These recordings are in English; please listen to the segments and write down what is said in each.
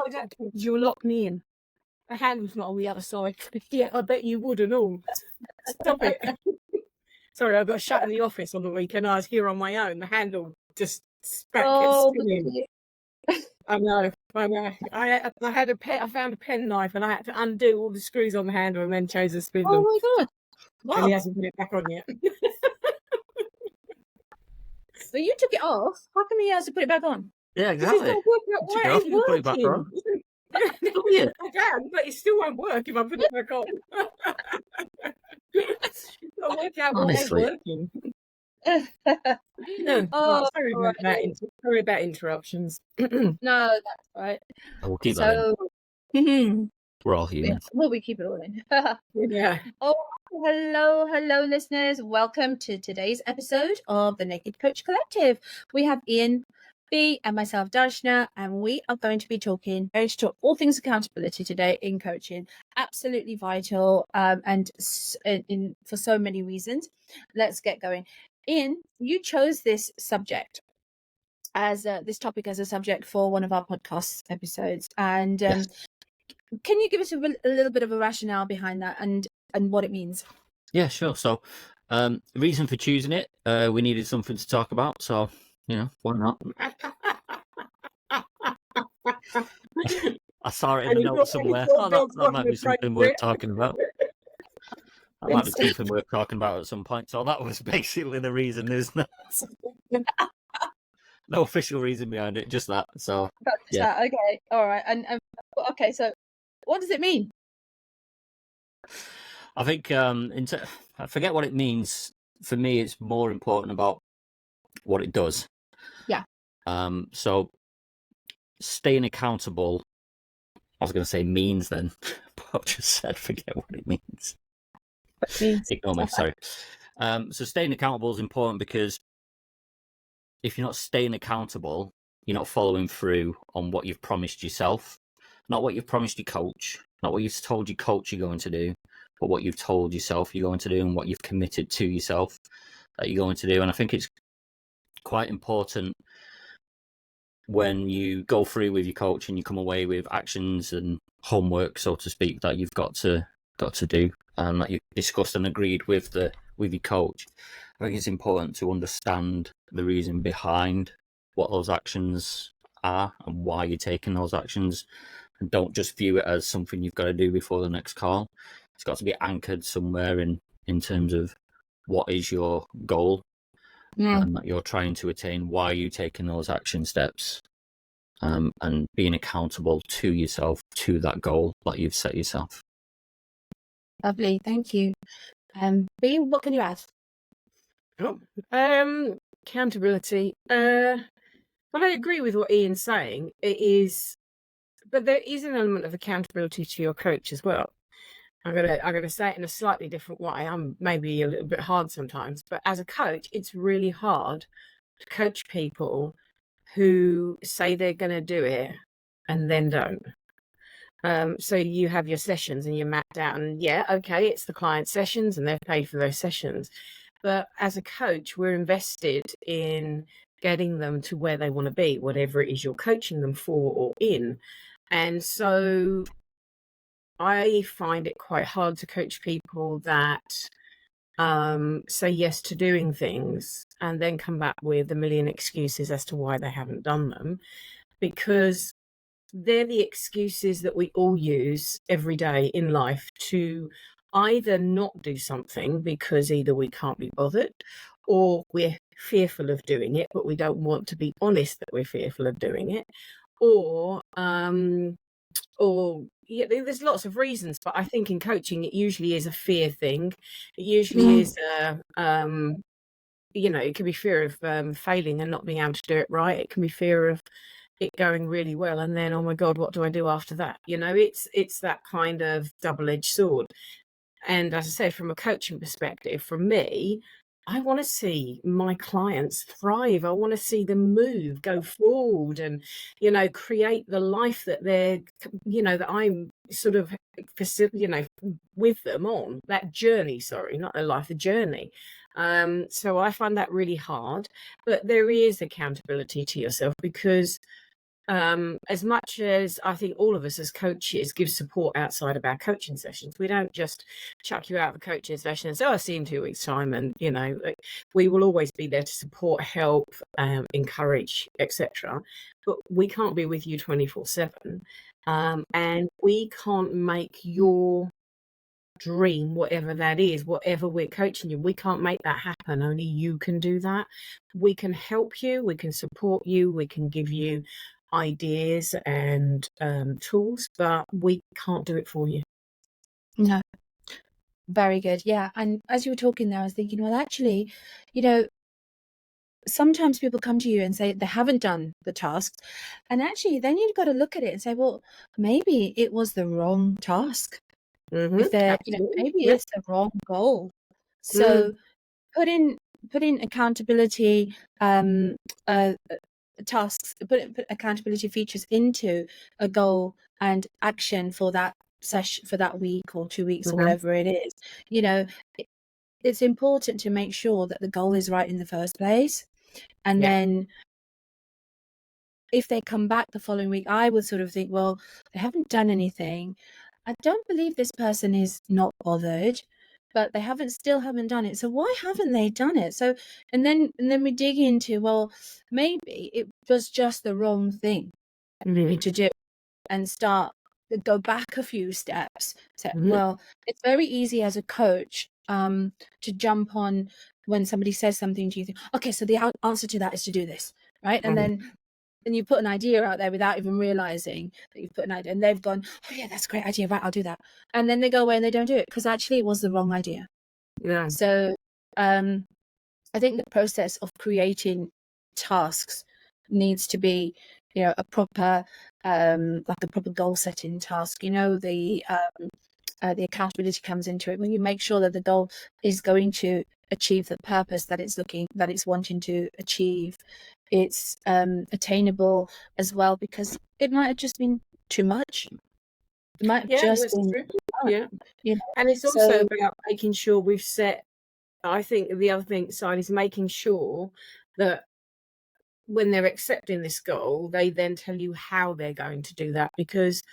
I don't, you'll lock me in. The handle's not on the other side. Yeah, I bet you would and all. Stop it. Sorry, I got shut in the office on the weekend. I was here on my own. The handle just kept spinning. I know. I had a pen. I found a pen knife, and I had to undo all the screws on the handle and then change the spindle. Oh my god! Wow. And he hasn't put it back on yet. So you took it off. How come he has to put it back on? Yeah, exactly. Took it off, you put it back on. Yeah. I can, but it still won't work if I put it back on. I'll work out what ain't working. No, sorry about that. Sorry about interruptions. No, that's right. We'll keep that in. We're all human. Yeah, well, we keep it all in. Yeah. Oh, hello, listeners. Welcome to today's episode of the Naked Coach Collective. We have Ian, B, and myself, Darshna, and we are going to talk all things accountability today in coaching. Absolutely vital, and for so many reasons. Let's get going. Ian, you chose this subject as this topic as a subject for one of our podcast episodes, and Yes. Can you give us a little bit of a rationale behind that and what it means? Yeah, sure. So, the reason for choosing it, we needed something to talk about. So, why not? I saw it in the notes somewhere. That might be something worth talking about. That might be something worth talking about at some point. So that was basically the reason. There's no official reason behind it, just that. So yeah. Okay, all right. And okay, so what does it mean? I think I forget what it means. For me, it's more important about what it does. Yeah. So staying accountable, I was going to say means then, but I just said forget what it means. Ignore me, sorry. So staying accountable is important because if you're not staying accountable, you're not following through on what you've promised yourself, not what you've promised your coach, not what you've told your coach you're going to do, but what you've told yourself you're going to do and what you've committed to yourself that you're going to do. And I think it's quite important when you go through with your coach and you come away with actions and homework, so to speak, that you've got to do and that you've discussed and agreed with your coach. I think it's important to understand the reason behind what those actions are and why you're taking those actions, and don't just view it as something you've got to do before the next call. It's got to be anchored somewhere in terms of what is your goal that you're trying to attain, why are you taking those action steps, and being accountable to yourself, to that goal that you've set yourself. Lovely, thank you. B, what can you add? Accountability. Well, I agree with what Ian's saying. It is, but there is an element of accountability to your coach as well. I'm gonna say it in a slightly different way. I'm maybe a little bit hard sometimes, but as a coach, it's really hard to coach people who say they're going to do it and then don't. So you have your sessions and you're mapped out, and okay, it's the client sessions and they're paid for those sessions. But as a coach, we're invested in getting them to where they want to be, whatever it is you're coaching them for or in. And so I find it quite hard to coach people that say yes to doing things and then come back with a million excuses as to why they haven't done them, because they're the excuses that we all use every day in life to either not do something because either we can't be bothered or we're fearful of doing it, but we don't want to be honest that we're fearful of doing it, or there's lots of reasons, but I think in coaching it usually is a fear thing. It usually is it can be fear of failing and not being able to do it right. It can be fear of it going really well and then, oh my god, what do I do after that? It's that kind of double-edged sword. And as I said, from a coaching perspective, for me, I want to see my clients thrive. I want to see them move, go forward, and, create the life that they're, that I'm sort of, with them on that journey. Sorry, not their life, the journey. So I find that really hard. But there is accountability to yourself, because As much as I think all of us as coaches give support outside of our coaching sessions, we don't just chuck you out of a coaching session and say, "Oh, I'll see you in 2 weeks' time." And we will always be there to support, help, encourage, etc. But we can't be with you 24/7, and we can't make your dream, whatever that is, whatever we're coaching you, we can't make that happen. Only you can do that. We can help you, we can support you, we can give you ideas and tools, but we can't do it for you. No, very good. Yeah. And as you were talking there, I was thinking, well, actually, you know, sometimes people come to you and say they haven't done the tasks. And actually, then you've got to look at it and say, well, maybe it was the wrong task. If they're, Absolutely. maybe Yep. it's the wrong goal. Mm. So putting accountability tasks, put accountability features into a goal and action for that session, for that week or 2 weeks or Mhm. whatever it is. It's important to make sure that the goal is right in the first place. And Yeah. then if they come back the following week, I would sort of think, well, they haven't done anything. I don't believe this person is not bothered, but they still haven't done it. So why haven't they done it? So and then we dig into, well, maybe it was just the wrong thing Mhm. to do, and go back a few steps. So, Mhm. well, it's very easy as a coach to jump on when somebody says something to you, think, okay, so the answer to that is to do this, right? And then you put an idea out there without even realizing that you've put an idea, and they've gone, oh yeah, that's a great idea, right, I'll do that. And then they go away and they don't do it because actually it was the wrong idea. Yeah. So I think the process of creating tasks needs to be, a proper like a proper goal setting task. The accountability comes into it when you make sure that the goal is going to achieve the purpose that it's wanting to achieve. It's attainable as well, because it might have just been too much. It might have Yeah, just that's been true. too much, Yeah. you know. And it's also So about making sure we've set, I think the other thing side is making sure that when they're accepting this goal, they then tell you how they're going to do that, because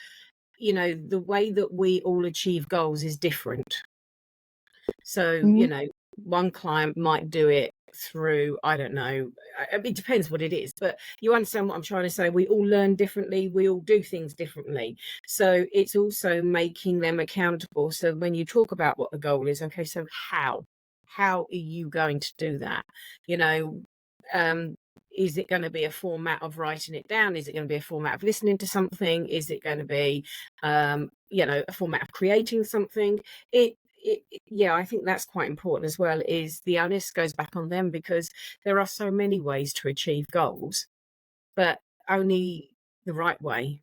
the way that we all achieve goals is different. So, mhm. one client might do it through, I don't know, it depends what it is, but you understand what I'm trying to say. We all learn differently, we all do things differently. So it's also making them accountable. So when you talk about what the goal is, okay, so how are you going to do that? You know, is it going to be a format of writing it down? Is it going to be a format of listening to something? Is it going to be, a format of creating something? Yeah, I think that's quite important as well, is the onus goes back on them, because there are so many ways to achieve goals, but only the right way.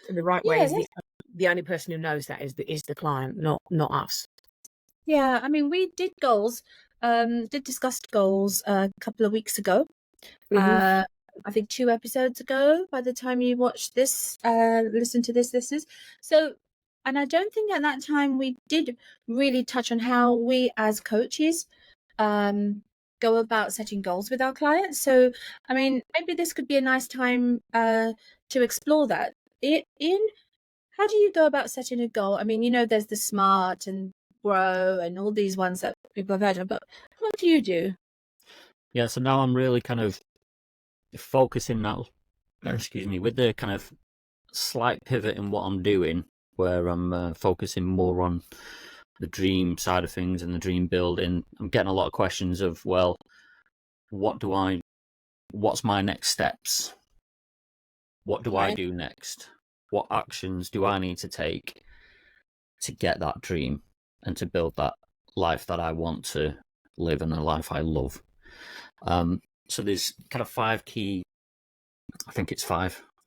The right way Yeah, is the only person who knows that is the client, not us. yeah. I mean, we did goals, did discuss goals a couple of weeks ago. Hmm. I think 2 episodes ago, by the time you watch this, listen to this, listeners. So, and I don't think at that time we did really touch on how we as coaches go about setting goals with our clients. So, I mean, maybe this could be a nice time to explore that. Ian, how do you go about setting a goal? I mean, there's the SMART and GROW and all these ones that people have heard of, but what do you do? Yeah, so now I'm really kind of focusing now, excuse me, with the kind of slight pivot in what I'm doing, where I'm focusing more on the dream side of things and the dream building. I'm getting a lot of questions of, well, what's my next steps? What do I Right. do next? What actions do I need to take to get that dream and to build that life that I want to live and a life I love? So there's kind of I think it's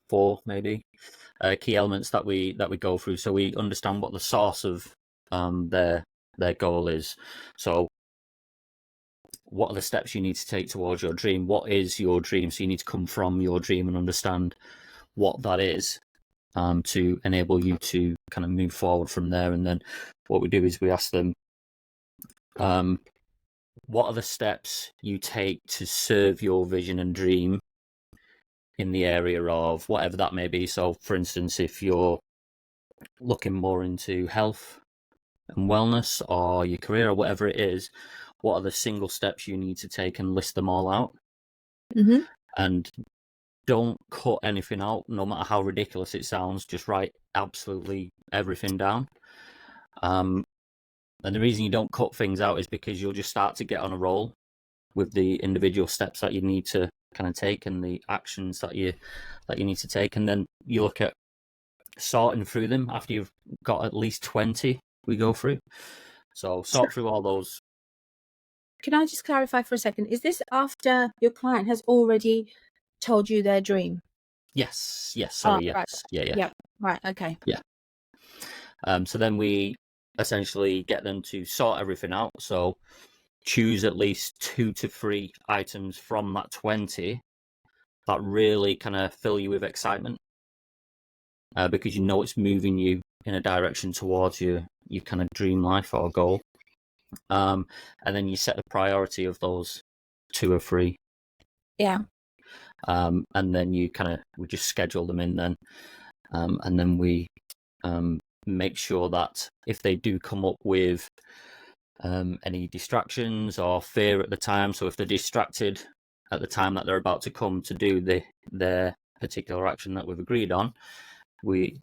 four maybe, key elements that we go through. So we understand what the source of their goal is. So what are the steps you need to take towards your dream? What is your dream? So you need to come from your dream and understand what that is, to enable you to kind of move forward from there. And then what we do is we ask them, what are the steps you take to serve your vision and dream in the area of whatever that may be. So, for instance, if you're looking more into health and wellness or your career or whatever it is, what are the single steps you need to take and list them all out? Mm-hmm. And don't cut anything out, no matter how ridiculous it sounds. Just write absolutely everything down. And the reason you don't cut things out is because you'll just start to get on a roll with the individual steps that you need to kind of take and the actions that you need to take, and then you look at sorting through them after you've got at least 20 we go through. So sort through all those. Can I just clarify for a second? Is this after your client has already told you their dream? Yes, sorry, yes. Right. Yeah. Yep. Right, okay. So then we essentially get them to sort everything out. So choose at least 2 to 3 items from that 20 that really kind of fill you with excitement, because you know it's moving you in a direction towards your kind of dream life or goal. And then you set the priority of those 2 or 3. Yeah. And then we just schedule them in then. And then we make sure that if they do come up with any distractions or fear at the time, so if they're distracted at the time that they're about to come to do their particular action that we've agreed on, we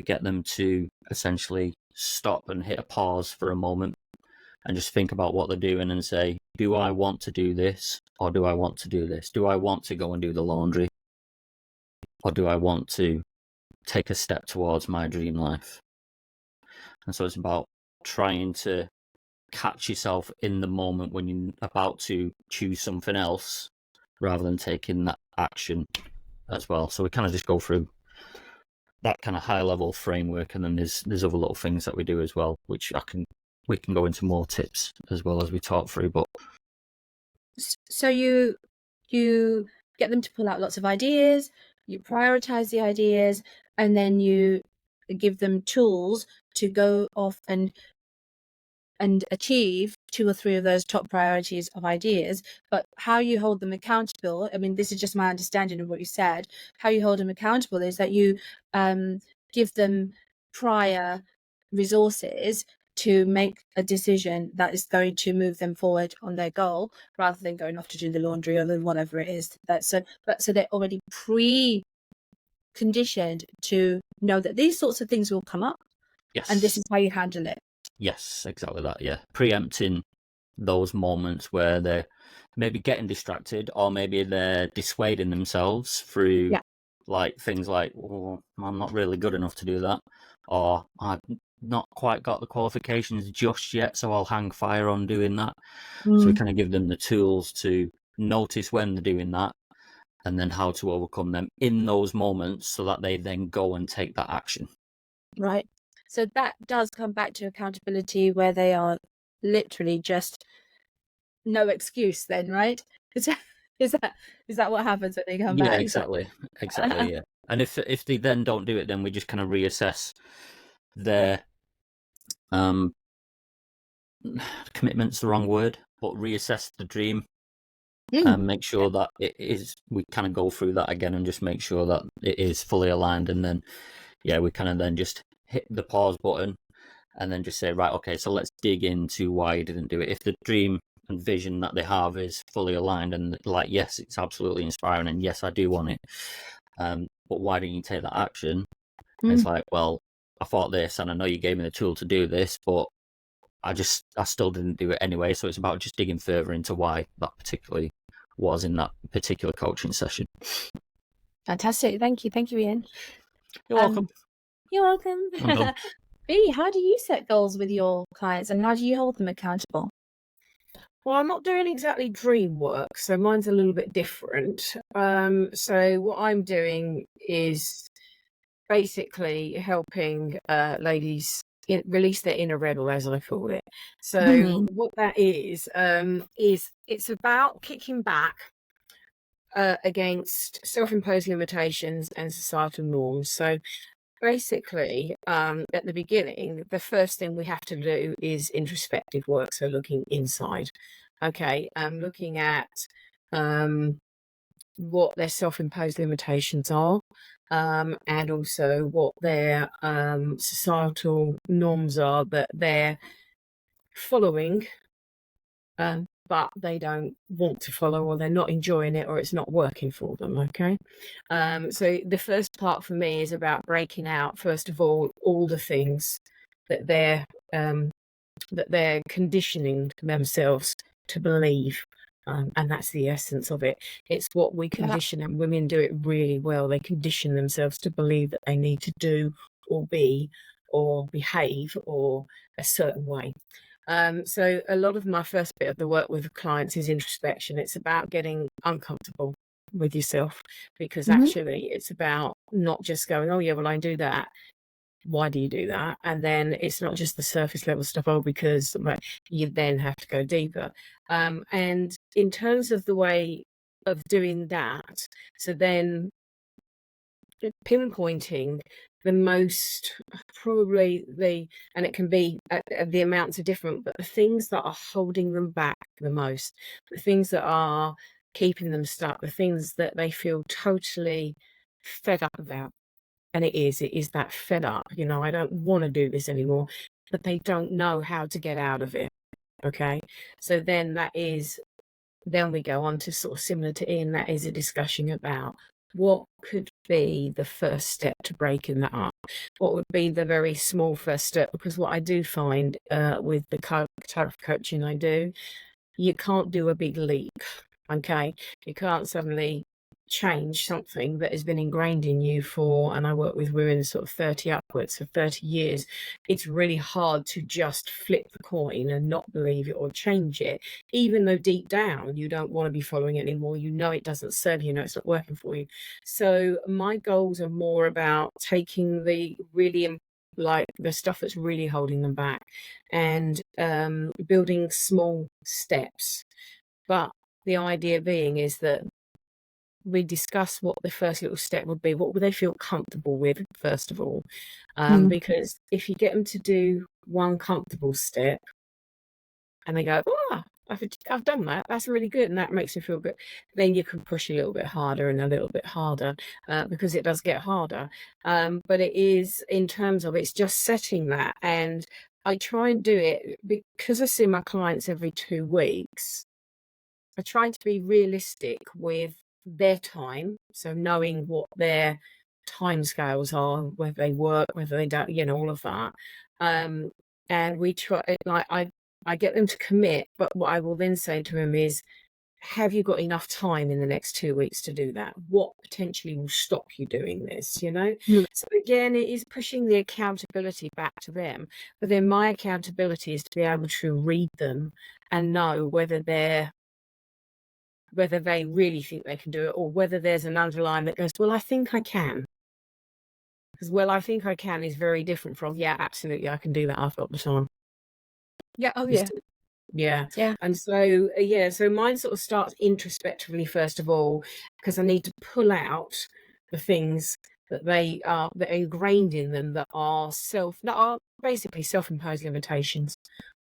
get them to essentially stop and hit a pause for a moment and just think about what they're doing and say, do I want to do this or do I want to do this? Do I want to go and do the laundry or do I want to take a step towards my dream life? And so it's about trying to catch yourself in the moment when you're about to choose something else rather than taking that action as well. So we kind of just go through that kind of high level framework, and then there's other little things that we do as well, which we can go into more tips as well as we talk through. But So you get them to pull out lots of ideas, you prioritize the ideas, and then you give them tools to go off and achieve 2 or 3 of those top priorities of ideas. But how you hold them accountable, I mean, this is just my understanding of what you said, how you hold them accountable is that you give them prior resources to make a decision that is going to move them forward on their goal, rather than going off to do the laundry or whatever it is. So they're already pre-conditioned to know that these sorts of things will come up, yes, and this is how you handle it. yes, exactly that. Yeah, preempting those moments where they're maybe getting distracted or maybe they're dissuading themselves through like things like, oh, I'm not really good enough to do that, or I've not quite got the qualifications just yet, so I'll hang fire on doing that. So we kind of give them the tools to notice when they're doing that and then how to overcome them in those moments so that they then go and take that action. Right. So that does come back to accountability, where they are literally just no excuse then, right? Is that what happens when they come back? Yeah, exactly. Yeah. And if they then don't do it, then we just kind of reassess their commitment's the wrong word, but reassess the dream and make sure that it is, we kind of go through that again and just make sure that it is fully aligned. And then, we kind of then just hit the pause button and then just say, right, okay, so let's dig into why you didn't do it. If the dream and vision that they have is fully aligned and like, yes, it's absolutely inspiring and yes, I do want it. But why didn't you take that action? It's like, well, I thought this and I know you gave me the tool to do this, but I still didn't do it anyway. So it's about just digging further into why that particularly was in that particular coaching session. Fantastic. Thank you, Ian. You're welcome. You're welcome. B, how do you set goals with your clients and how do you hold them accountable? Well, I'm not doing exactly dream work, so mine's a little bit different. So what I'm doing is basically helping ladies release their inner rebel, as I call it. So what that is it's about kicking back against self-imposed limitations and societal norms. So basically, at the beginning, the first thing we have to do is introspective work, so looking inside. Okay, looking at what their self-imposed limitations are, and also what their societal norms are that they're following, but they don't want to follow, or they're not enjoying it, or it's not working for them. Okay. So the first part for me is about breaking out, first of all the things that they're conditioning themselves to believe. And that's the essence of it. It's what we condition, and women do it really well. They condition themselves to believe that they need to do or be or behave or a certain way. So a lot of my first bit of the work with clients is introspection. It's about getting uncomfortable with yourself, because actually it's about not just going, oh yeah, well, I do that. Why do you do that? And then it's not just the surface level stuff, oh, because you then have to go deeper. And in terms of the way of doing that, so then pinpointing the most, probably and it can be the amounts are different, but the things that are holding them back the most, the things that are keeping them stuck, the things that they feel totally fed up about. And it is that fed up, I don't want to do this anymore, but they don't know how to get out of it. Okay. So then we go on to sort of similar to Ian, that is a discussion about what could be the first step to breaking that up. What would be the very small first step? Because what I do find with the type of coaching I do, you can't do a big leap. Okay. You can't suddenly change something that has been ingrained in you for, and I work with women sort of 30 upwards for 30 years. It's really hard to just flip the coin and not believe it or change it, even though deep down you don't want to be following it anymore. It doesn't serve you, it's not working for you. So my goals are more about taking the really like the stuff that's really holding them back and building small steps. But the idea being is that we discuss what the first little step would be. What would they feel comfortable with, first of all? Because if you get them to do one comfortable step and they go, oh, I've done that, that's really good, and that makes me feel good, then you can push a little bit harder and a little bit harder, because it does get harder. But it is, in terms of, it's just setting that. And I try and do it because I see my clients every 2 weeks. I try to be realistic with their time, so knowing what their timescales are, whether they work, whether they don't, all of that. And we try, like I get them to commit, but what I will then say to them is, have you got enough time in the next 2 weeks to do that? What potentially will stop you doing this, So again, it is pushing the accountability back to them. But then my accountability is to be able to read them and know whether they really think they can do it, or whether there's an underline that goes, well, I think I can. Because, well, I think I can is very different from, yeah, absolutely, I can do that. I've got the time. Yeah. Oh, yeah. Yeah. And so, so mine sort of starts introspectively, first of all, because I need to pull out the things that are ingrained in them that are basically self-imposed limitations,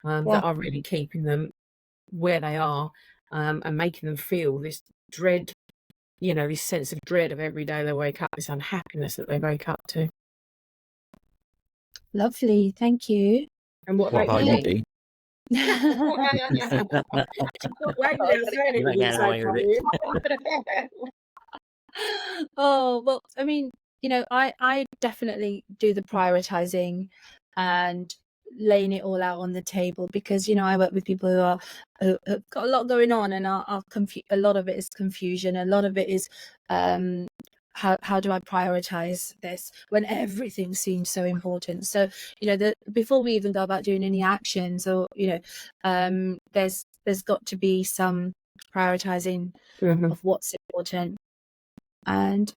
that are really keeping them where they are. And making them feel this dread, this sense of dread of every day they wake up, this unhappiness that they wake up to. Lovely, thank you. And what about you, Dee? Oh, well, I mean, I definitely do the prioritizing and laying it all out on the table, because I work with people who have got a lot going on, and are a lot of it is confusion, a lot of it is how do I prioritize this when everything seems so important? So before we even go about doing any actions, or there's got to be some prioritizing of what's important and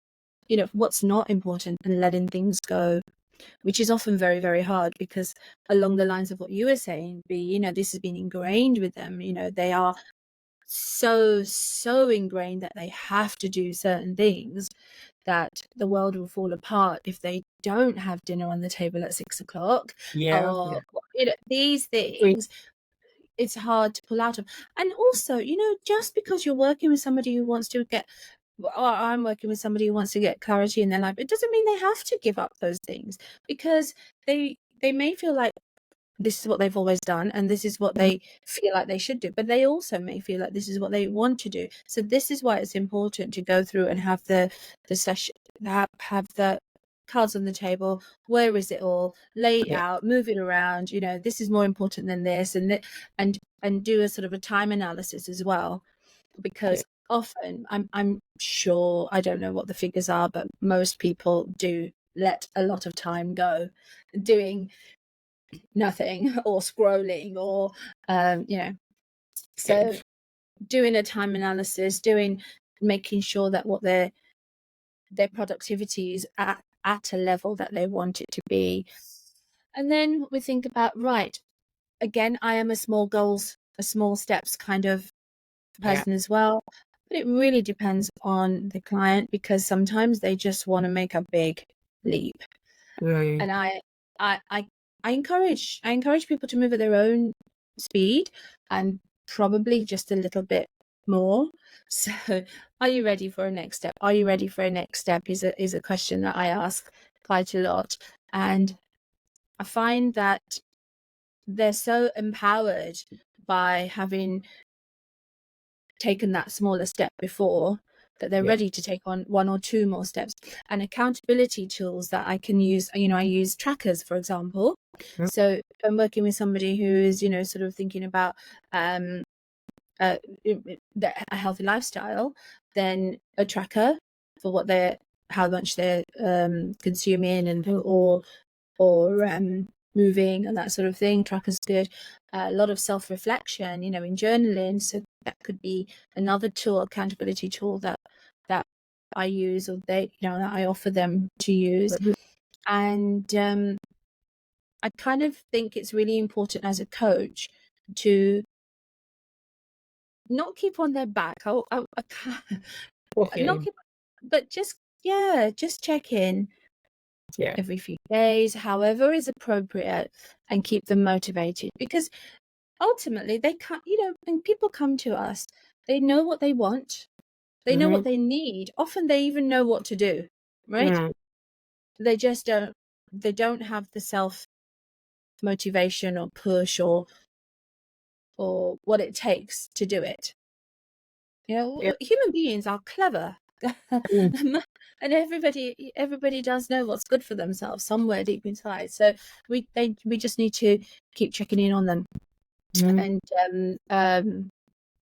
what's not important, and letting things go, which is often very, very hard, because along the lines of what you were saying, this has been ingrained with them. They are so ingrained that they have to do certain things, that the world will fall apart if they don't have dinner on the table at 6 o'clock. Or these things, it's hard to pull out of. And also, just because you're working with somebody who wants to get I'm working with somebody who wants to get clarity in their life. It doesn't mean they have to give up those things, because they may feel like this is what they've always done and this is what they feel like they should do, but they also may feel like this is what they want to do. So this is why it's important to go through and have the session, have the cards on the table. Where is it all? Lay it out, move it around. This is more important than this, and do a sort of a time analysis as well, because often I'm sure, I don't know what the figures are, but most people do let a lot of time go doing nothing or scrolling or so doing a time analysis, making sure that what their productivity is at a level that they want it to be. And then we think about, right, again, I am a small steps kind of person as well, but it really depends on the client, because sometimes they just want to make a big leap. And I encourage people to move at their own speed, and probably just a little bit more. So, are you ready for a next step? Are you ready for a next step? Is a question that I ask quite a lot, and I find that they're so empowered by having taken that smaller step before, that they're ready to take on one or two more steps. And accountability tools that I can use, I use trackers, for example. So if I'm working with somebody who is, sort of thinking about a healthy lifestyle, then a tracker for how much they're consuming and or moving and that sort of thing. Tracker's good. A lot of self-reflection, in journaling. So that could be another tool, accountability tool that I use, or that I offer them to use. And I kind of think it's really important as a coach to not keep on their back. Not keep, but just check in every few days, however is appropriate, and keep them motivated, because ultimately they can't, when people come to us, they know what they want, they know what they need, often they even know what to do, right? They just don't have the self motivation or push or what it takes to do it. Human beings are clever. And everybody does know what's good for themselves somewhere deep inside. So we just need to keep checking in on them and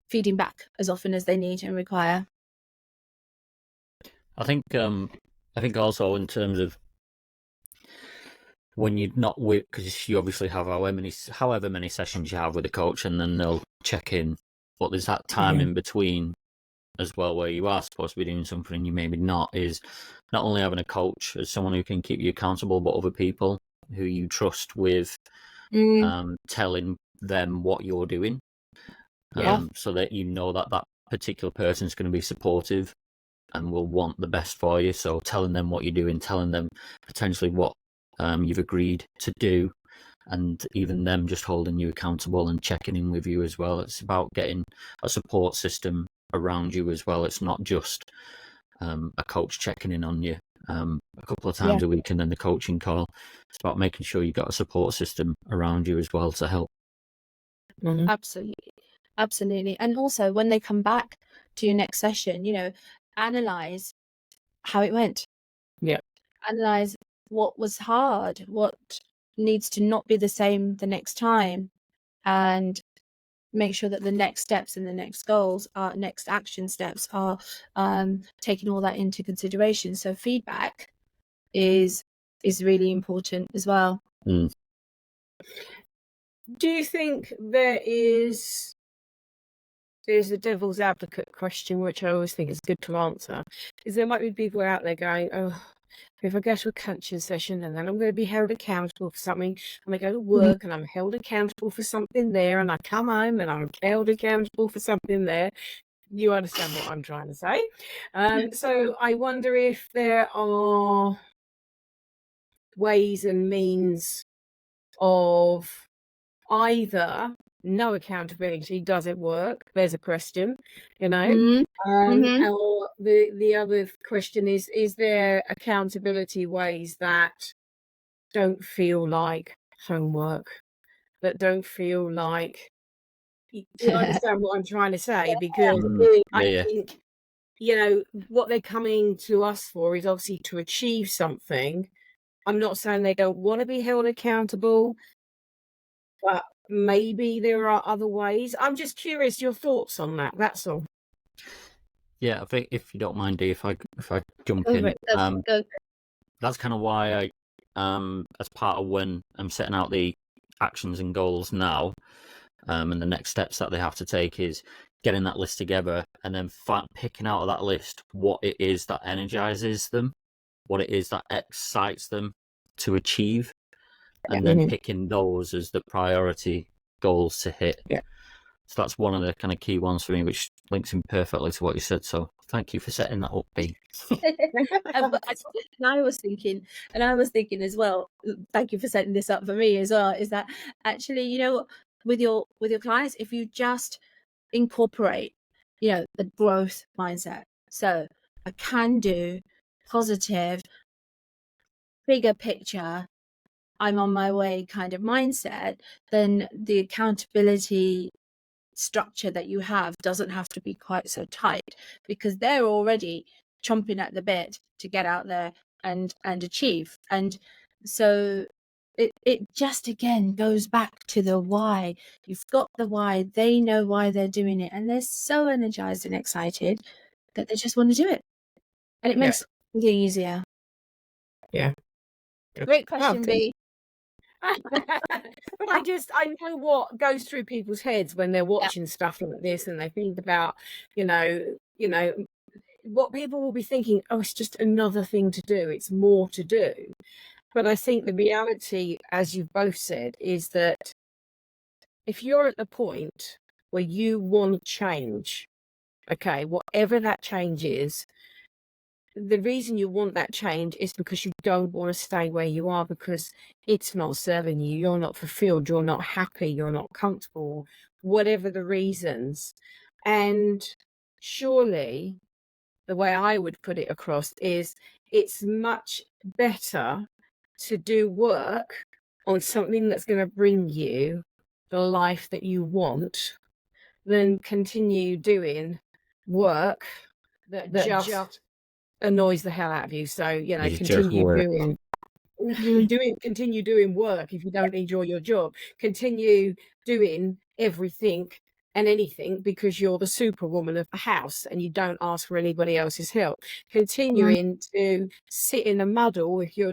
feeding back as often as they need and require. I think also in terms of when you're not with, because you obviously have however many sessions you have with a coach, and then they'll check in, but there's that time in between as well where you are supposed to be doing something and you maybe not, is not only having a coach as someone who can keep you accountable, but other people who you trust with telling them what you're doing, so that that particular person is going to be supportive and will want the best for you. So telling them what you're doing, telling them potentially what you've agreed to do, and even them just holding you accountable and checking in with you as well. It's about getting a support system around you as well. It's not just a coach checking in on you a couple of times a week and then the coaching call. It's about making sure you've got a support system around you as well to help. Absolutely. And also when they come back to your next session, analyze how it went. Analyze what was hard, what needs to not be the same the next time, and make sure that the next steps and the next goals are next action steps are taking all that into consideration. So feedback is really important as well. Do you think there's a devil's advocate question, which I always think is good to answer, is there might be people out there going, oh, if I go to a coaching session and then I'm going to be held accountable for something, and I go to work and I'm held accountable for something there, and I come home and I'm held accountable for something there. You understand what I'm trying to say. So I wonder if there are ways and means of either no accountability doesn't work. There's a question, or the other question is there accountability ways that don't feel like homework, that don't feel like you understand what I'm trying to say? Because I Yeah. think, what they're coming to us for is obviously to achieve something. I'm not saying they don't want to be held accountable, but maybe there are other ways. I'm just curious your thoughts on that. That's all. Yeah, I think if you don't mind, Dee, if I jump Go for in, it. Go. that's kind of why as part of when I'm setting out the actions and goals now, and the next steps that they have to take is getting that list together and then picking out of that list what it is that energizes them, what it is that excites them to achieve, and then picking those as the priority goals to hit. Yeah. So that's one of the kind of key ones for me, which links in perfectly to what you said. So thank you for setting that up, B. And I was thinking as well. Thank you for setting this up for me as well. Is that actually, with your clients, if you just incorporate, the growth mindset. So a can do, positive, bigger picture, I'm on my way kind of mindset, then the accountability structure that you have doesn't have to be quite so tight, because they're already chomping at the bit to get out there and achieve. And so it just again goes back to the why. You've got the why, they know why they're doing it, and they're so energized and excited that they just want to do it, and it makes it easier. Yeah. Great question, B. But I know what goes through people's heads when they're watching stuff like this, and they think about, what people will be thinking, oh, it's just another thing to do. It's more to do. But I think the reality, as you've both said, is that if you're at the point where you want change, okay, whatever that change is, the reason you want that change is because you don't want to stay where you are, because it's not serving you. You're not fulfilled. You're not happy. You're not comfortable, whatever the reasons. And surely the way I would put it across is it's much better to do work on something that's going to bring you the life that you want than continue doing work that just annoys the hell out of you. So, continue doing work if you don't enjoy your job. Continue doing everything and anything because you're the superwoman of the house and you don't ask for anybody else's help. Continuing to sit in a muddle if you're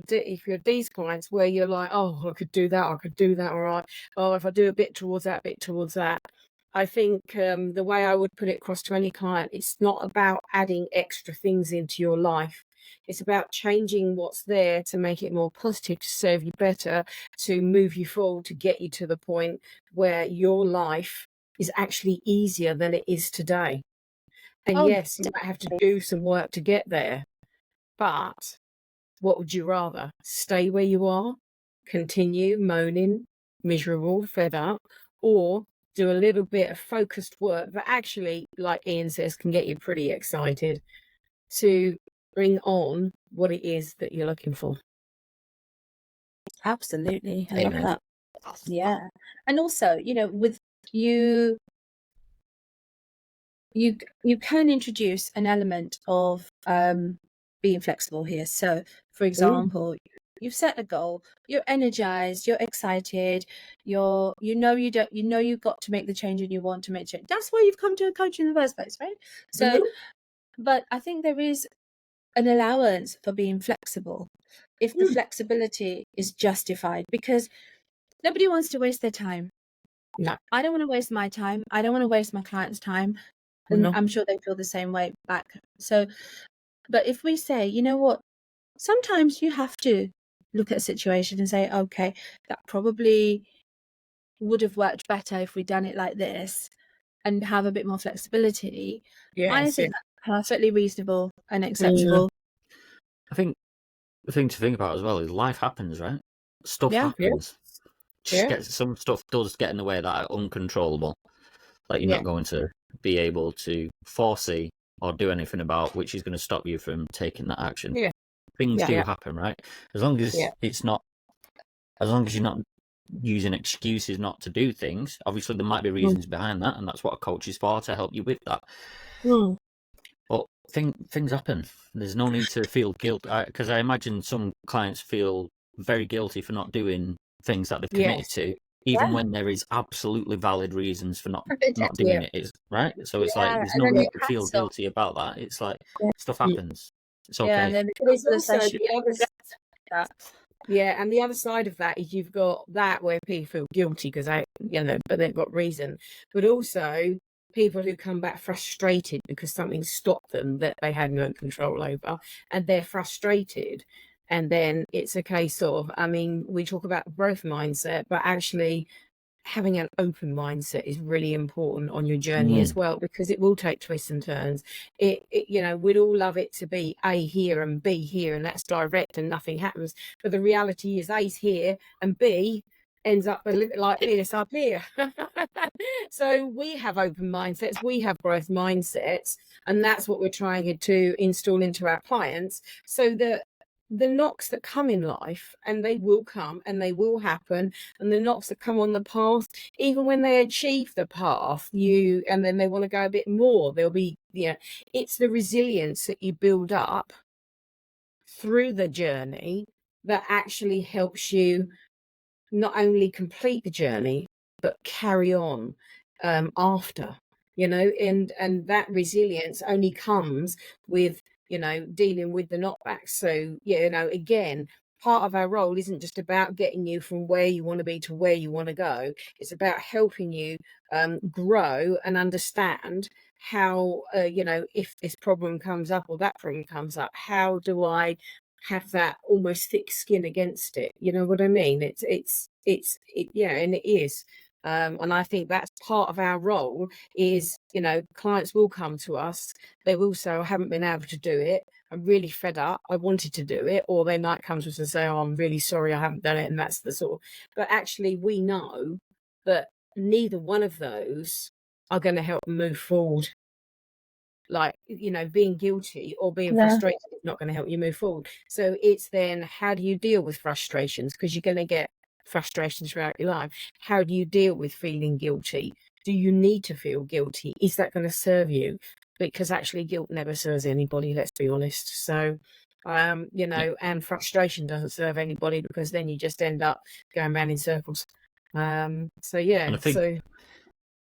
these clients where you're like, oh, I could do that, all right. Oh, if I do a bit towards that. I think the way I would put it across to any client, it's not about adding extra things into your life. It's about changing what's there to make it more positive, to serve you better, to move you forward, to get you to the point where your life is actually easier than it is today. And yes, you might have to do some work to get there. But what would you rather? Stay where you are, continue moaning, miserable, fed up, or do a little bit of focused work that actually, like Ian says, can get you pretty excited to bring on what it is that you're looking for. Absolutely. I love that. Yeah. And also, with you can introduce an element of being flexible here. So for example, you've set a goal, you're energized, you're excited, you've got to make the change and you want to make change. That's why you've come to a coach in the first place, right? So but I think there is an allowance for being flexible if the flexibility is justified, because nobody wants to waste their time. No. I don't want to waste my time. I don't want to waste my client's time. And I'm sure they feel the same way back. So, but if we say, you know what, sometimes you have to look at a situation and say, okay, that probably would have worked better if we'd done it like this, and have a bit more flexibility. I think that's perfectly reasonable and acceptable. I think the thing to think about as well is life happens, right? Stuff happens. Some stuff does get in the way that are uncontrollable. Like you're not going to be able to foresee or do anything about, which is going to stop you from taking that action. Yeah. Things do Yeah. happen, right? As long as Yeah. it's not, as long as you're not using excuses not to do things. Obviously, there might be reasons behind that, and that's what a coach is for, to help you with that. But things happen. There's no need to feel guilt, because I imagine some clients feel very guilty for not doing things that they've committed Yes. to, even when there is absolutely valid reasons for not doing Yeah. it. Is right. So it's like there's and no then need it to feel hassle. guilty about that. It's like stuff Mm. happens. It's Yeah, okay. and then But there's the also session. the other yeah, and the other side of that is you've got that where people feel guilty because but they've got reason. But also people who come back frustrated because something stopped them that they had no control over, and they're frustrated. And then it's a case of, I mean, we talk about growth mindset, but actually having an open mindset is really important on your journey as well, because it will take twists and turns. We'd all love it to be A here and B here, and that's direct and nothing happens. But the reality is A's here and B ends up a little like this up here. So we have open mindsets, we have growth mindsets, and that's what we're trying to install into our clients, so that the knocks that come in life, and they will come and they will happen, and the knocks that come on the path, even when they achieve the path, and then they want to go a bit more, there'll be, it's the resilience that you build up through the journey that actually helps you not only complete the journey but carry on after, and that resilience only comes with dealing with the knockbacks. So again, part of our role isn't just about getting you from where you want to be to where you want to go. It's about helping you grow and understand how if this problem comes up or that problem comes up, how do I have that almost thick skin against it? You know what I mean? Yeah, and it is. And I think that's part of our role is, clients will come to us. They will say, I haven't been able to do it. I'm really fed up. I wanted to do it. Or they might come to us and say, oh, I'm really sorry, I haven't done it. And that's the sort of, but actually we know that neither one of those are going to help them move forward. Like, being guilty or being frustrated is not going to help you move forward. So it's then, how do you deal with frustrations? Because you're going to get frustrations throughout your life. How do you deal with feeling guilty? Do you need to feel guilty? Is that going to serve you? Because actually guilt never serves anybody, let's be honest. So and frustration doesn't serve anybody, because then you just end up going round in circles. So yeah. And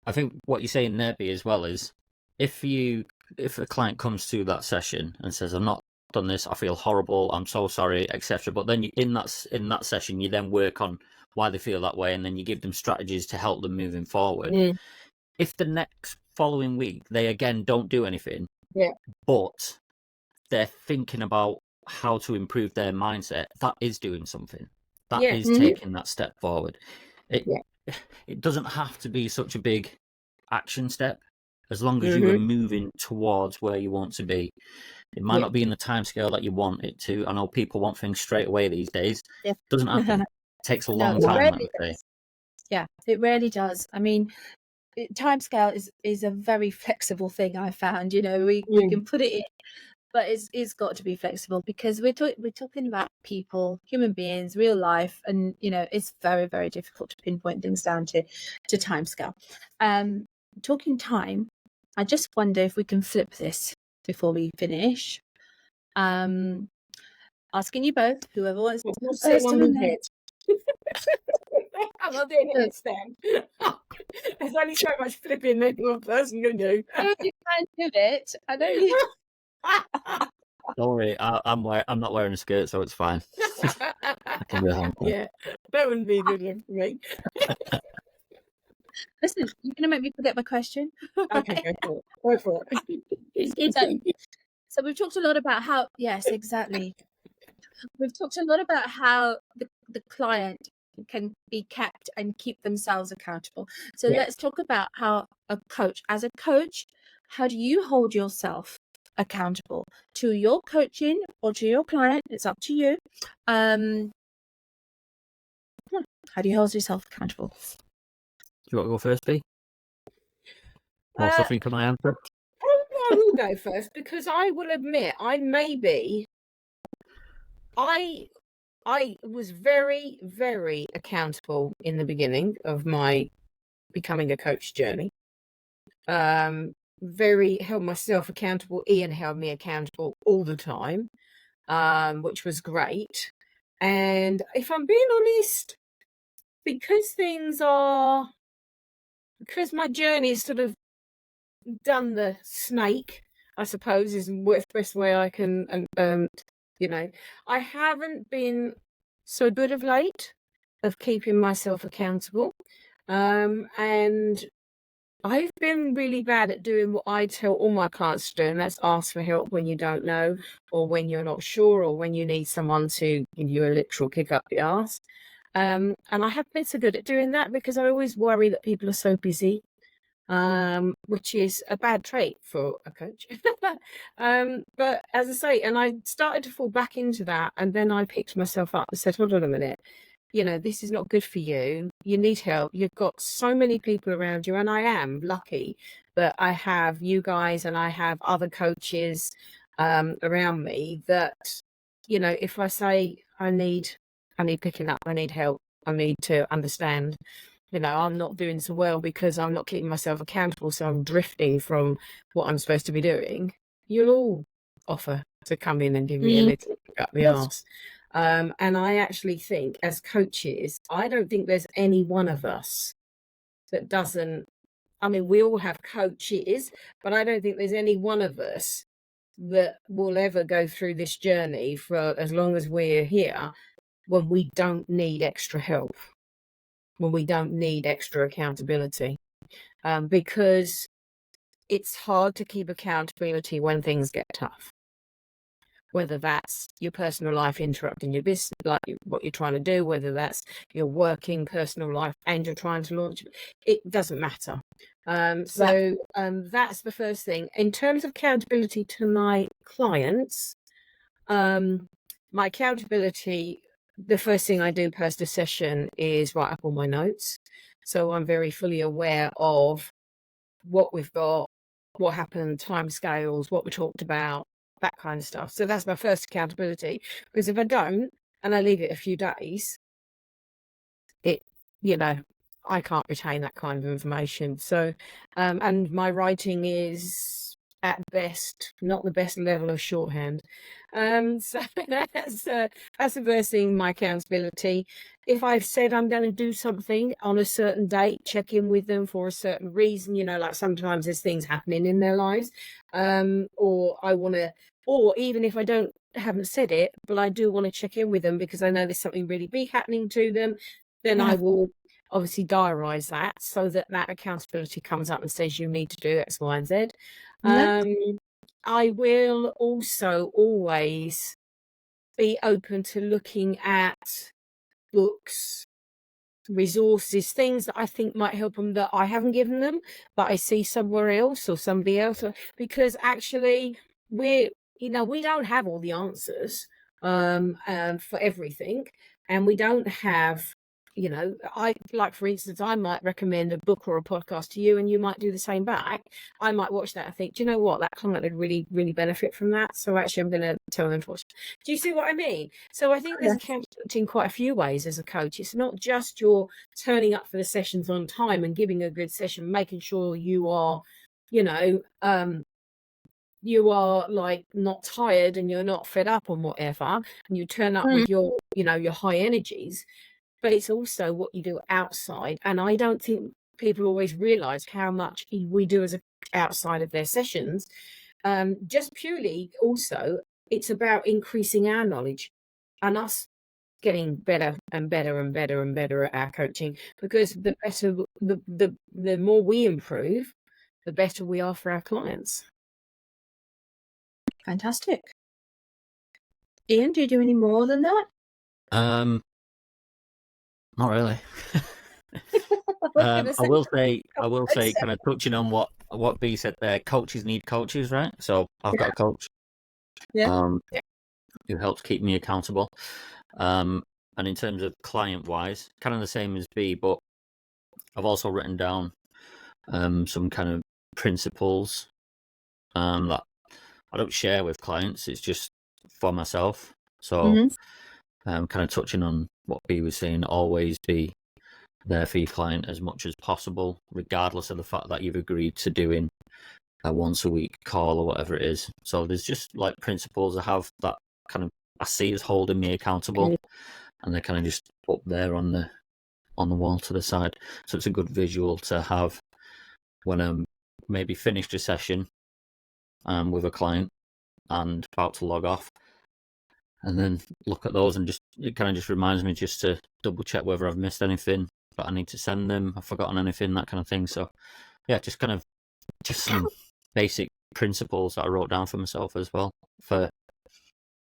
I think what you're saying there, B, as well, is if a client comes to that session and says, I've not done this, I feel horrible, I'm so sorry, etc. But then in that session, you then work on why they feel that way, and then you give them strategies to help them moving forward. If the next following week they again don't do anything, but they're thinking about how to improve their mindset, that is doing something. That is taking that step forward. It doesn't have to be such a big action step, as long as you are moving towards where you want to be. It might not be in the timescale that you want it to. I know people want things straight away these days. It doesn't happen. It takes a long time. Yeah, it really does. I mean, timescale is a very flexible thing, I found. We can put it in, but it's got to be flexible, because we're talking about people, human beings, real life, and it's very, very difficult to pinpoint things down to timescale. Talking time, I just wonder if we can flip this before we finish. Asking you both, whoever wants to sit on the head. I'm not doing it instead. There's only so much flipping that one person can do. You can do it. I know you. Don't worry, I'm not wearing a skirt, so it's fine. I can do a hand. Yeah, that wouldn't be good enough for me. Listen, you're gonna make me forget my question. Okay, go for it. So we've talked a lot about how. Yes, exactly. We've talked a lot about how the client can be kept and keep themselves accountable. So let's talk about how as a coach, how do you hold yourself accountable to your coaching or to your client? It's up to you. How do you hold yourself accountable? Do you want to go first, B? Or something can I answer? I will go first because I will admit I was very, very accountable in the beginning of my becoming a coach journey. Very held myself accountable. Ian held me accountable all the time, which was great. And if I'm being honest, because my journey is sort of done the snake, I suppose is the best way I can, I haven't been so good of late of keeping myself accountable. And I've been really bad at doing what I tell all my clients to do, and that's ask for help when you don't know, or when you're not sure, or when you need someone to give you a literal kick up the arse. And I haven't been so good at doing that because I always worry that people are so busy, which is a bad trait for a coach. But as I say, and I started to fall back into that, and then I picked myself up and said, hold on a minute. This is not good for you. You need help. You've got so many people around you, and I am lucky that I have you guys and I have other coaches around me that, if I say I need picking up, I need help, I need to understand, I'm not doing so well because I'm not keeping myself accountable, so I'm drifting from what I'm supposed to be doing, you'll all offer to come in and give me a little kick up the arse. And I actually think as coaches, I don't think there's any one of us that doesn't, we all have coaches, but I don't think there's any one of us that will ever go through this journey for as long as we're here when we don't need extra help, when we don't need extra accountability, because it's hard to keep accountability when things get tough. Whether that's your personal life interrupting your business, like what you're trying to do, whether that's your working personal life and you're trying to launch, it doesn't matter. That's the first thing. In terms of accountability to my clients, my accountability, the first thing I do post a session is write up all my notes. So I'm very fully aware of what we've got, what happened, timescales, what we talked about, that kind of stuff. So that's my first accountability, because if I don't and I leave it a few days, I can't retain that kind of information. So and my writing is at best not the best level of shorthand. So that's the first thing, my accountability. If I've said I'm going to do something on a certain date, check in with them for a certain reason, like sometimes there's things happening in their lives, or even if I haven't said it, but I do want to check in with them because I know there's something really big happening to them, then I will obviously diarise that so that accountability comes up and says you need to do X, Y, and Z. I will also always be open to looking at books, resources, things that I think might help them that I haven't given them, but I see somewhere else or somebody else, because actually we don't have all the answers for everything, and we don't have, for instance, I might recommend a book or a podcast to you and you might do the same back. I might watch that and think, do you know what, that client would really, really benefit from that. So actually I'm going to tell them to watch. Do you see what I mean? So I think there's accountability in quite a few ways as a coach. It's not just you're turning up for the sessions on time and giving a good session, making sure you are, you are like not tired and you're not fed up or whatever, and you turn up with your, your high energies. But it's also what you do outside. And I don't think people always realise how much we do as outside of their sessions. Just purely also, it's about increasing our knowledge and us getting better and better and better and better at our coaching, because the better, the more we improve, the better we are for our clients. Fantastic. Ian, do you do any more than that? Not really. I will say, kind of touching on what B said there. Coaches need coaches, right? So I've got a coach, who helps keep me accountable. And in terms of client-wise, kind of the same as B, but I've also written down some kind of principles that I don't share with clients. It's just for myself. So, Mm-hmm. kind of touching on what B was saying, always be there for your client as much as possible, regardless of the fact that you've agreed to doing a once a week call or whatever it is. So there's just like principles I have that kind of I see as holding me accountable, and they're kind of just up there on the wall to the side. So it's a good visual to have when I'm maybe finished a session with a client and about to log off, and then look at those, and just it kind of just reminds me just to double check whether I've missed anything that I need to send them, I've forgotten anything, that kind of thing. So yeah, just kind of just some basic principles that I wrote down for myself as well for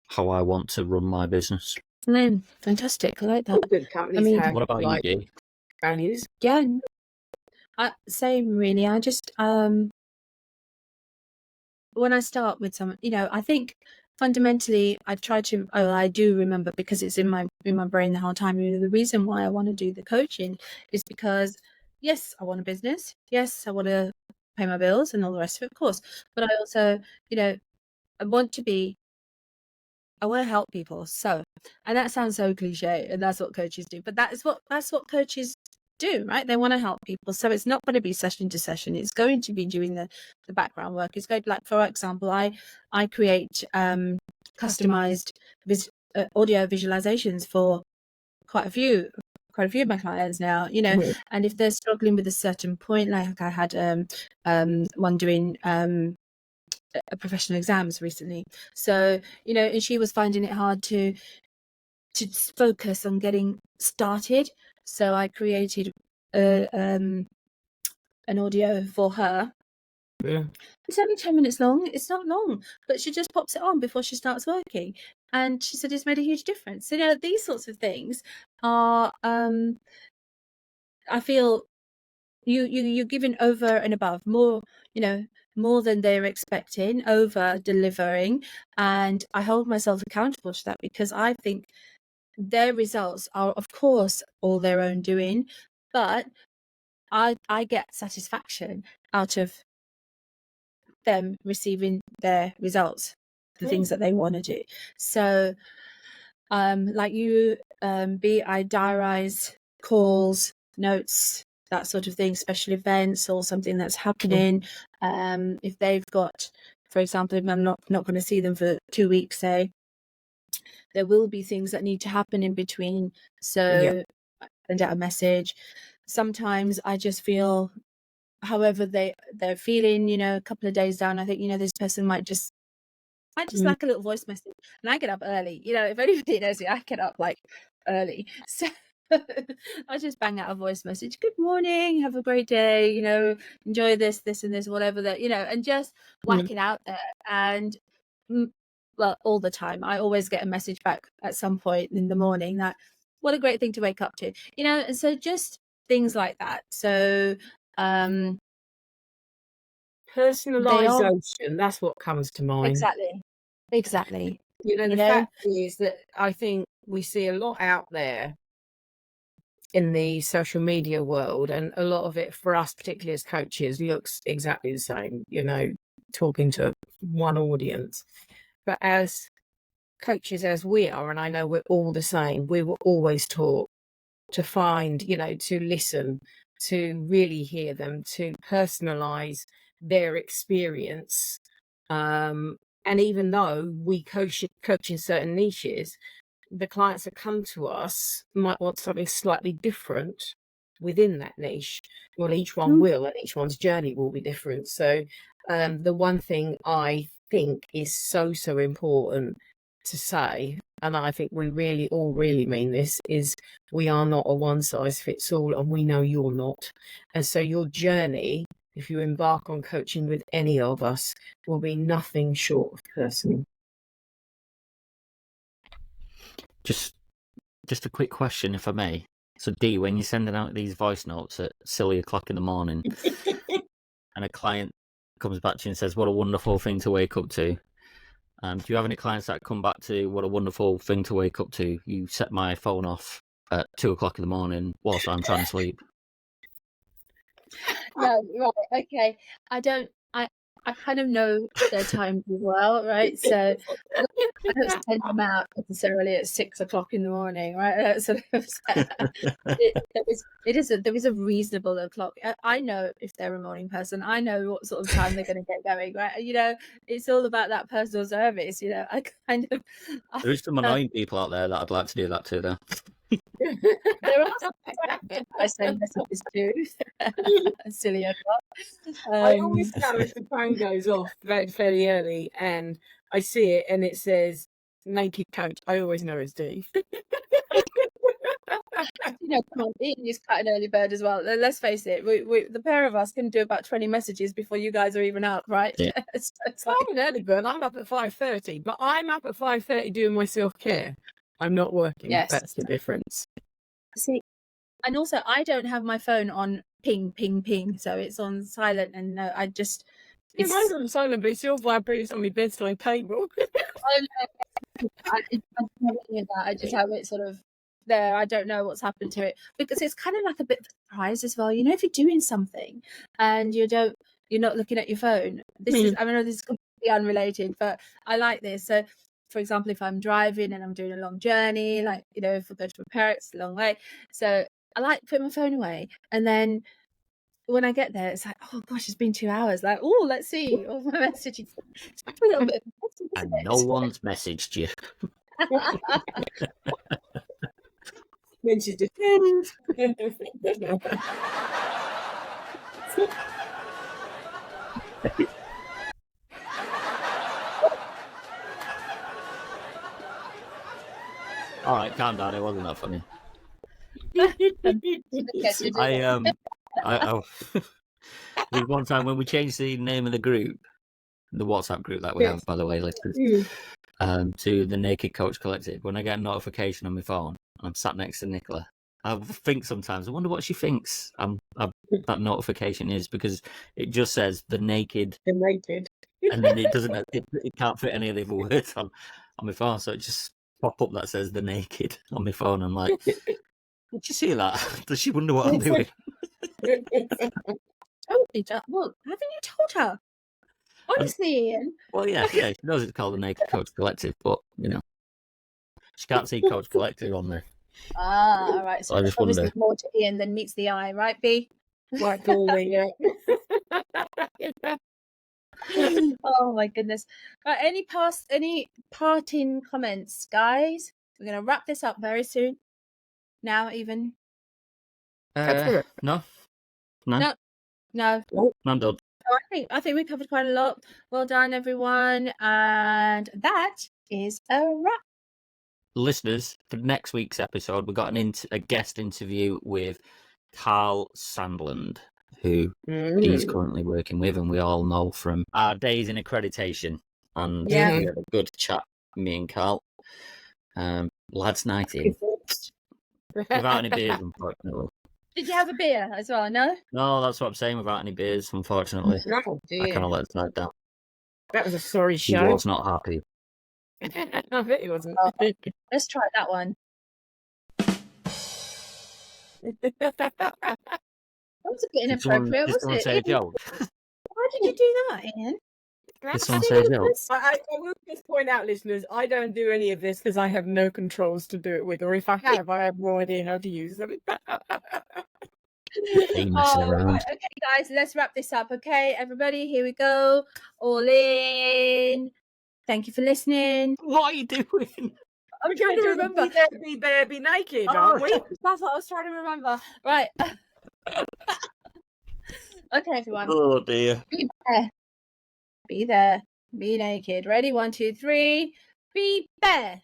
how I want to run my business. Fantastic. I like that. Good companies have, what about like, you, Dee? values. Yeah. Same, really. I just when I start with someone, I think fundamentally I do remember, because it's in my brain the whole time. The reason why I want to do the coaching is because, yes, I want a business. Yes, I want to pay my bills and all the rest of it, of course. But I also, I want to help people. So, and that sounds so cliche, and that's what coaches do. But that's what coaches do, right? They want to help people. So it's not going to be session to session. It's going to be doing the background work. It's going to, like, for example, I create customized audio visualizations for quite a few of my clients now, and if they're struggling with a certain point, like I had one doing professional exams recently. So, and she was finding it hard to focus on getting started. So I created an audio for her. Yeah. It's only 10 minutes long. It's not long, but she just pops it on before she starts working. And she said it's made a huge difference. So, these sorts of things are, I feel you're giving over and above more, more than they're expecting, over delivering. And I hold myself accountable to that, because I think their results are, of course, all their own doing, but I get satisfaction out of them receiving their results, the things that they want to do. So like you, I diarize calls, notes, that sort of thing, special events or something that's happening. If they've got, for example, if I'm not going to see them for 2 weeks, say, there will be things that need to happen in between. So I send out a message. Sometimes I just feel, however they're feeling, a couple of days down, I think, this person might just like a little voice message. And I get up early, if anybody knows me, I get up like early. So I just bang out a voice message. Good morning, have a great day, enjoy this and this, whatever that, and just whack it out there. And well, all the time, I always get a message back at some point in the morning that, what a great thing to wake up to, and so just things like that. So personalization, that's what comes to mind. Exactly. The fact is that I think we see a lot out there in the social media world, and a lot of it for us, particularly as coaches, looks exactly the same, talking to one audience. But as coaches, as we are, and I know we're all the same, we were always taught to find, to listen, to really hear them, to personalize their experience. And even though we coach in certain niches, the clients that come to us might want something slightly different within that niche. Well, each one will, and each one's journey will be different. So the one thing I think is so important to say, and I think we really all really mean this, is we are not a one size fits all, and we know you're not. And so your journey, if you embark on coaching with any of us, will be nothing short of personal. Just a quick question, if I may. So, Dee, when you're sending out these voice notes at silly o'clock in the morning, and a client comes back to you and says, "What a wonderful thing to wake up to," do you have any clients that come back to, "What a wonderful thing to wake up to? You set my phone off at 2 o'clock in the morning whilst I'm trying to sleep"? No, right, okay. I kind of know their times as well, right? So I don't send them out necessarily at 6 o'clock in the morning, right? Sort of, there is a reasonable o'clock. I know if they're a morning person. I know what sort of time they're going to get going, right? You know, it's all about that personal service. You know, I kind of. There's some annoying people out there that I'd like to do that to, though. There are some I send messages to. Silly o'clock. I always know if the phone goes off fairly early and I see it and it says naked coach, I always know it's Dee. You know, come on, Ian is quite an early bird as well. Let's face it, we the pair of us can do about 20 messages before you guys are even up, right? Yeah. It's I'm an early bird. I'm up at 5:30, but I'm up at 5:30 doing my self-care. I'm not working. Yes. That's the difference. See, and also I don't have my phone on ping, ping, ping, so it's on silent, and I just. Yeah, mine's on silent, but it's still vibrates on my bedside table. I don't have any of that. I just have it sort of there. I don't know what's happened to it because it's kind of like a bit of a surprise as well. You know, if you're doing something and you're not looking at your phone. This is, I mean, this is completely unrelated, but I like this. So, for example, if I'm driving and I'm doing a long journey, like, you know, if I go to my parents, it's a long way. So I like putting my phone away, and then when I get there, it's like, oh gosh, it's been 2 hours. Like, oh, let's see all my messages. It's a little bit. And no one's messaged you. Then she just. All right, calm down. It wasn't that funny. I there was one time when we changed the name of the group, the WhatsApp group that we have, by the way, listeners, to the Naked Coach Collective. When I get a notification on my phone, I'm sat next to Nicola. I think sometimes, I wonder what she thinks that notification is, because it just says the naked, The naked. and then it doesn't. It can't fit any of the other words on my phone, so it just pop up that says the naked on my phone. I'm like, did you see that? Does she wonder what I'm doing? Totally. Well, haven't you told her? Honestly, Ian. Well, yeah, she knows it's called the Naked Coach Collective, but you know, she can't see Coach Collective on there. Ah, all right. So I just obviously wonder. more to Ian than meets the eye, right, B? Like Dolly, yeah. Oh my goodness. Any parting comments, guys? We're gonna wrap this up very soon. Now, even. No. No. I'm done. So I think we covered quite a lot. Well done, everyone, and that is a wrap. Listeners, for next week's episode, we got a guest interview with Carl Sandland, who he's currently working with, and we all know from our days in accreditation. And we had a good chat, me and Carl. Lads' night in. Without any beers, unfortunately. Did you have a beer as well? No? No, that's what I'm saying, without any beers, unfortunately. Oh, I kind of let it slide down. that was a sorry He show. was not happy. I bet he wasn't. Oh, let's try that one. That was a bit inappropriate, Did someone wasn't say a it? joke? Why did you do that, Ian? Did someone say a joke? I will just point out, listeners, I don't do any of this because I have no controls to do it with, or if I have no idea how to use them. Around. Right. Okay, guys, let's wrap this up. Okay, everybody, here we go. All in. Thank you for listening. What are you doing? I'm trying to remember. Be there, be naked, aren't we? That's what I was trying to remember. Right. Okay, everyone. Oh dear. Be there. Be there. Be naked. Ready? 1, 2, 3. Be there.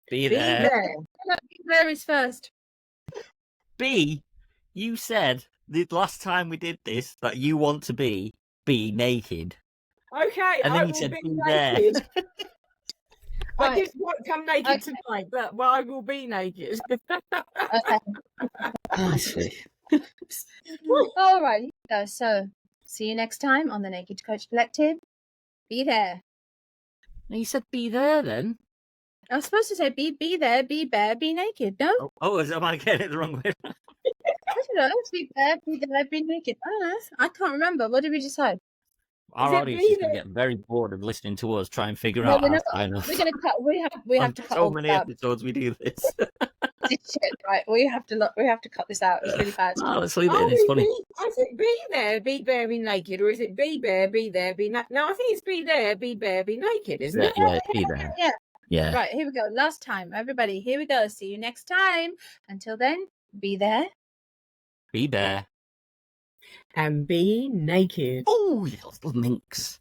Be there. No, be there is first. B, you said the last time we did this that you want to be naked. Okay, And I then you will said be be there. naked. Right. I just won't come naked tonight, but I will be naked. Okay. I see. All right. So, see you next time on the Naked Coach Collective. Be there. Now you said be there then. I was supposed to say be there, be bare, be naked. No? Am I getting it the wrong way? I don't know. Be there, be naked. I don't know. I can't remember. What did we decide? Our it audience be is going to there? get very bored of listening to us try and figure No, out we're how not. to sign off. We're gonna cut. We have to cut so all many this out. episodes we do this. Shit, right? We have to look. We have to cut this out. It's really bad. No, let's leave it Oh, in. It's funny. is it be there, be bare, be naked, or is it be there, be there, be naked? No, I think it's be there, be bare, be naked, isn't it? Yeah, be there. Yeah. Yeah. Right. Here we go. Last time, everybody. Here we go. See you next time. Until then, be there. Be there. And be naked. Oh, you little minx.